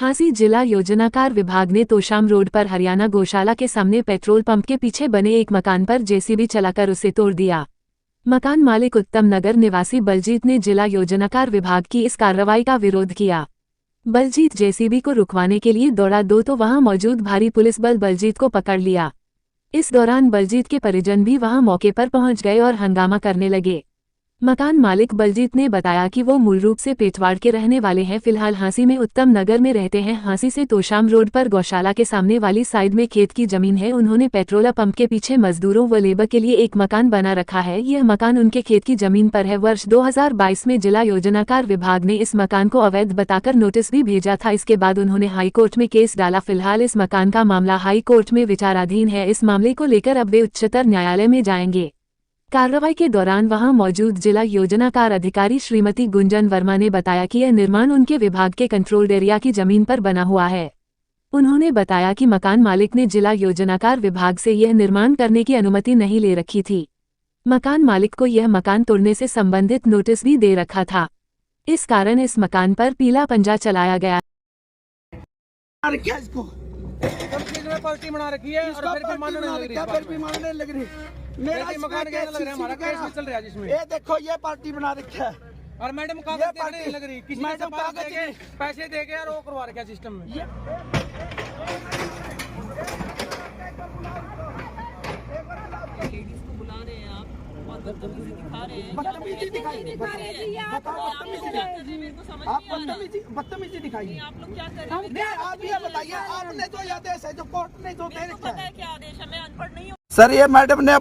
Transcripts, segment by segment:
हांसी जिला योजनाकार विभाग ने तोशाम रोड पर हरियाणा गौशाला के सामने पेट्रोल पंप के पीछे बने एक मकान पर जेसीबी चलाकर उसे तोड़ दिया। मकान मालिक उत्तम नगर निवासी बलजीत ने जिला योजनाकार विभाग की इस कार्रवाई का विरोध किया। बलजीत जेसीबी को रुकवाने के लिए दौड़ा तो वहां मौजूद भारी पुलिस बल बलजीत को पकड़ लिया। इस दौरान बलजीत के परिजन भी वहां मौके पर पहुंच गए और हंगामा करने लगे। मकान मालिक बलजीत ने बताया कि वो मूल रूप से पेटवाड़ के रहने वाले हैं। फिलहाल हांसी में उत्तम नगर में रहते हैं। हांसी से तोशाम रोड पर गौशाला के सामने वाली साइड में खेत की जमीन है। उन्होंने पेट्रोल पंप के पीछे मजदूरों व लेबर के लिए एक मकान बना रखा है। यह मकान उनके खेत की जमीन पर है। वर्ष 2022 में जिला योजनाकार विभाग ने इस मकान को अवैध बताकर नोटिस भी भेजा था। इसके बाद उन्होंने हाईकोर्ट में केस डाला। फिलहाल इस मकान का मामला हाईकोर्ट में विचाराधीन है। इस मामले को लेकर अब वे उच्चतर न्यायालय में जाएंगे। कार्रवाई के दौरान वहां मौजूद जिला योजनाकार अधिकारी श्रीमती गुंजन वर्मा ने बताया कि यह निर्माण उनके विभाग के कंट्रोल्ड एरिया की जमीन पर बना हुआ है। उन्होंने बताया कि मकान मालिक ने जिला योजनाकार विभाग से यह निर्माण करने की अनुमति नहीं ले रखी थी। मकान मालिक को यह मकान तोड़ने से संबंधित नोटिस भी दे रखा था। इस कारण इस मकान पर पीला पंजा चलाया गया। पार्टी बना रखी है और फिर भी मानने लग रही। मेरा मकान कैसा लग रहा है? हमारा केस चल रहा है जिसमें ये देखो ये पार्टी बना रखी है और मैडम कागज देने लग रही। किसी मैडम कागज पैसे दे के और वो करवा रखा सिस्टम में। लेडीज को बुला रहे हैं आप और बदतमीजी दिखा रहे हैं। बदतमीजी दिखाई बदतमीजी दिखाई। आप लोग क्या कर रहे हैं? आप ये बताइए, आपने जो आदेश है जो कोर्ट ने जो दे रखा है क्या आदेश है? मैं अनपढ़ नहीं हूँ सर। ये मैडम ने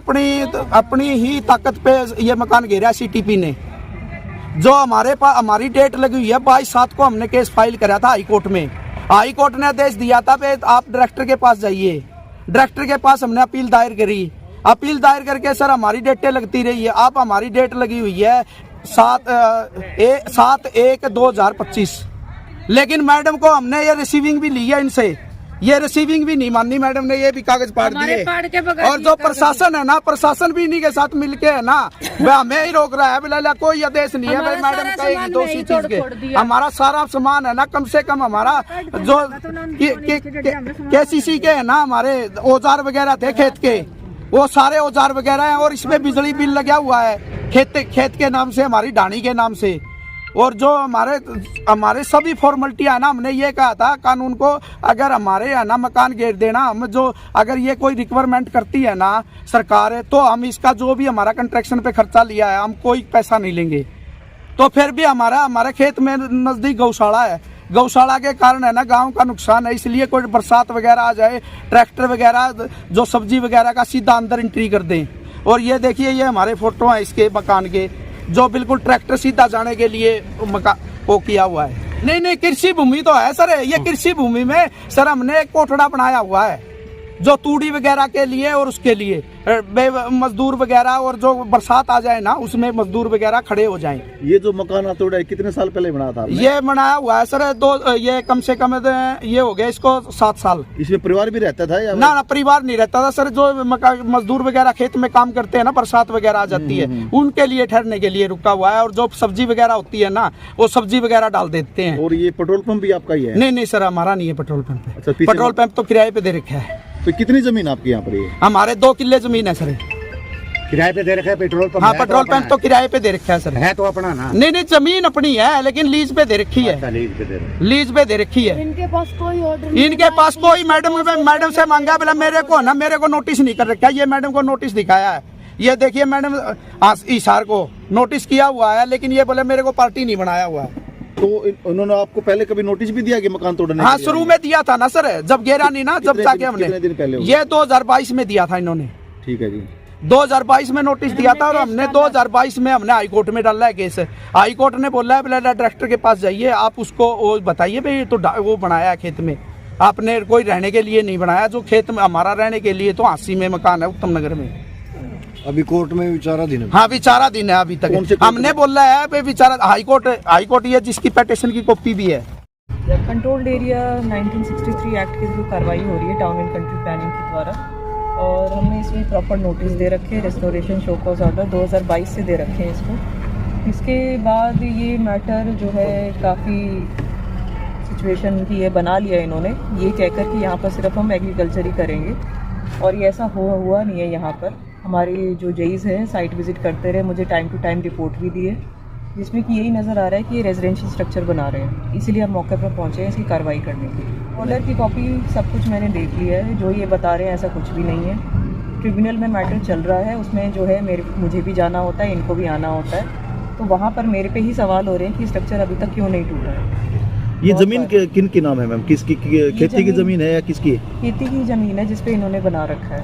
अपनी ही ताकत पे ये मकान घेरा सीटीपी ने। जो हमारे पास हमारी डेट लगी हुई है 22/7 को हमने केस फाइल करा था हाई कोर्ट में। हाई कोर्ट ने आदेश दिया था पे आप डायरेक्टर के पास जाइए। डायरेक्टर के पास हमने अपील दायर करी। अपील दायर करके सर हमारी डेटें लगती रही है। आप हमारी डेट लगी हुई है 7/1/2025। लेकिन मैडम को हमने ये रिसीविंग भी ली है इनसे। ये रिसीविंग भी नहीं मानी मैडम ने। ये भी कागज फाड़ दिए। और जो प्रशासन है ना, प्रशासन भी इन्हीं के साथ मिलके है ना, वह हमें ही रोक रहा है। बिल्कुल कोई आदेश नहीं है भाई मैडम कहेगी दोषी चीज के। हमारा सारा सामान है ना, कम से कम हमारा जो केसीसी के है ना, हमारे औजार वगैरह थे खेत के, वो सारे औजार वगैरह हैं। और इसमें बिजली बिल लगा हुआ है खेत के नाम से, हमारी ढाणी के नाम से। और जो हमारे सभी फॉर्मेलिटियां है ना, हमने ये कहा था कानून को, अगर हमारे है ना मकान घेर देना, हम जो अगर ये कोई रिक्वायरमेंट करती है ना सरकार है, तो हम इसका जो भी हमारा कंस्ट्रक्शन पे खर्चा लिया है हम कोई पैसा नहीं लेंगे। तो फिर भी हमारे खेत में नजदीक गौशाला है। गौशाला के कारण है ना गांव का नुकसान है। इसलिए कोई बरसात वगैरह आ जाए, ट्रैक्टर वगैरह जो सब्जी वगैरह का सीधा अंदर एंट्री कर दें। और ये देखिए ये हमारे फोटो हैं इसके मकान के, जो बिल्कुल ट्रैक्टर सीधा जाने के लिए वो किया हुआ है। नहीं कृषि भूमि तो है सर। ये कृषि भूमि में सर हमने एक कोठड़ा बनाया हुआ है जो तूड़ी वगैरह के लिए और उसके लिए मजदूर वगैरह, और जो बरसात आ जाए ना उसमें मजदूर वगैरह खड़े हो जाएं। ये जो मकान आप तोड़ा है कितने साल पहले बनाया था? ये बनाया हुआ है सर ये कम से कम ये हो गया इसको 7 साल। इसमें परिवार भी रहता था या ना परिवार नहीं रहता था सर। जो मजदूर वगैरह खेत में काम करते हैं ना, बरसात वगैरह आ जाती है उनके लिए ठहरने के लिए रुका हुआ है। और जो सब्जी वगैरह होती है ना, वो सब्जी वगैरह डाल देते हैं। और ये पेट्रोल पंप भी आपका ही है? नहीं सर हमारा नहीं है पेट्रोल पंप। अच्छा, पेट्रोल पंप तो किराए पे दे रखा है। तो कितनी जमीन आपकी यहाँ पर? हमारे 2 किले जमीन है सर। किराए पे दे रखा है पेट्रोल पंप? हाँ पेट्रोल पंप तो किराए पे दे रखा है सर। है तो अपना ना? नहीं जमीन अपनी है लेकिन लीज पे दे रखी है। अच्छा, लीज पे दे रखी है। इनके पास कोई ऑर्डर? इनके पास कोई मैडम से मांगा बोला मेरे को नोटिस नहीं कर रखा है। ये मैडम को नोटिस दिखाया है। ये देखिए मैडम ईसार को नोटिस किया हुआ है, लेकिन ये बोले मेरे को पार्टी नहीं बनाया हुआ है। तो उन्होंने आपको पहले कभी नोटिस भी दिया कि मकान तोड़ने? हाँ शुरू में दिया था ना सर, जब घेरा नहीं ना, जब जाके हमने दिन पहले ये 2022 में दिया था इन्होंने। ठीक है जी। 2022 में नोटिस दिया था और हमने 2022 में हमने हाई कोर्ट में डाला है केस। हाई कोर्ट ने बोला है डायरेक्टर के पास जाइए, आप उसको वो बताइए भाई तो वो बनाया है खेत में, आपने कोई रहने के लिए नहीं बनाया। जो खेत में हमारा रहने के लिए तो हांसी में मकान है उत्तम नगर में। अभी कोर्ट में विचाराधीन है? हाँ विचाराधीन है अभी तक। हमने बोला है भाई विचारा हाई कोर्ट ये जिसकी पेटिशन की कॉपी भी है। कंट्रोल्ड एरिया 1963 एक्ट की जो कार्रवाई हो रही है टाउन एंड कंट्री प्लानिंग के द्वारा, और हमने इसमें प्रॉपर नोटिस दे रखे हैं। रेस्टोरेशन शो कॉज ऑर्डर 2022 से दे रखे हैं इसको। इसके बाद ये मैटर जो है काफ़ी सिचुएशन की ये बना लिया इन्होंने, ये कहकर कि यहाँ पर सिर्फ हम एग्रीकल्चर ही करेंगे, और ये ऐसा हुआ नहीं है। यहाँ पर हमारे जो जेईज हैं साइट विजिट करते रहे, मुझे टाइम टू टाइम रिपोर्ट भी दिए, जिसमें कि यही नज़र आ रहा है कि ये रेजिडेंशियल स्ट्रक्चर बना रहे हैं। इसीलिए हम मौके पर पहुँचे हैं इसकी कार्रवाई करने के लिए। ऑर्डर की कॉपी सब कुछ मैंने देख लिया है, जो ये बता रहे हैं ऐसा कुछ भी नहीं है। ट्रिब्यूनल में मैटर चल रहा है, उसमें जो है मुझे भी जाना होता है, इनको भी आना होता है, तो वहाँ पर मेरे पे ही सवाल हो रहे हैं कि स्ट्रक्चर अभी तक क्यों नहीं टूटा है। ये जमीन किन के नाम है मैम? किसकी खेती की जमीन है या किसकी है? खेती की ज़मीन है जिसपे इन्होंने बना रखा है,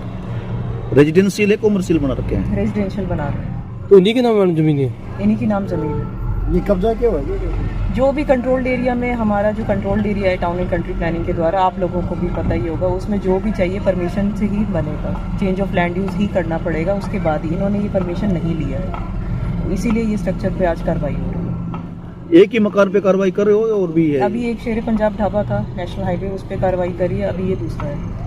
रेजिडेंशियल है, कॉमर्शियल बना रखे हैं? रेजिडेंशियल बना रहे हैं, तो उन्हीं के नाम जमीन है? इन्हीं की नाम ज़मीन है। ये कब्जा क्यों है? जो भी कंट्रोल्ड एरिया में, हमारा जो कंट्रोल्ड एरिया है टाउन एंड कंट्री प्लानिंग के द्वारा, आप लोगों को भी पता ही होगा, उसमें जो भी चाहिए परमिशन से ही बनेगा, चेंज ऑफ लैंड यूज़ ही करना पड़ेगा, उसके बाद ही इन्होंने ये परमिशन नहीं लिया है, इसीलिए ये स्ट्रक्चर पे आज कार्रवाई हो रही है। एक ही मकान पे कार्रवाई कर रहे हो और भी है? अभी एक शेर पंजाब ढाबा था नेशनल हाईवे, उस पर कार्रवाई करी है, अभी ये दूसरा है।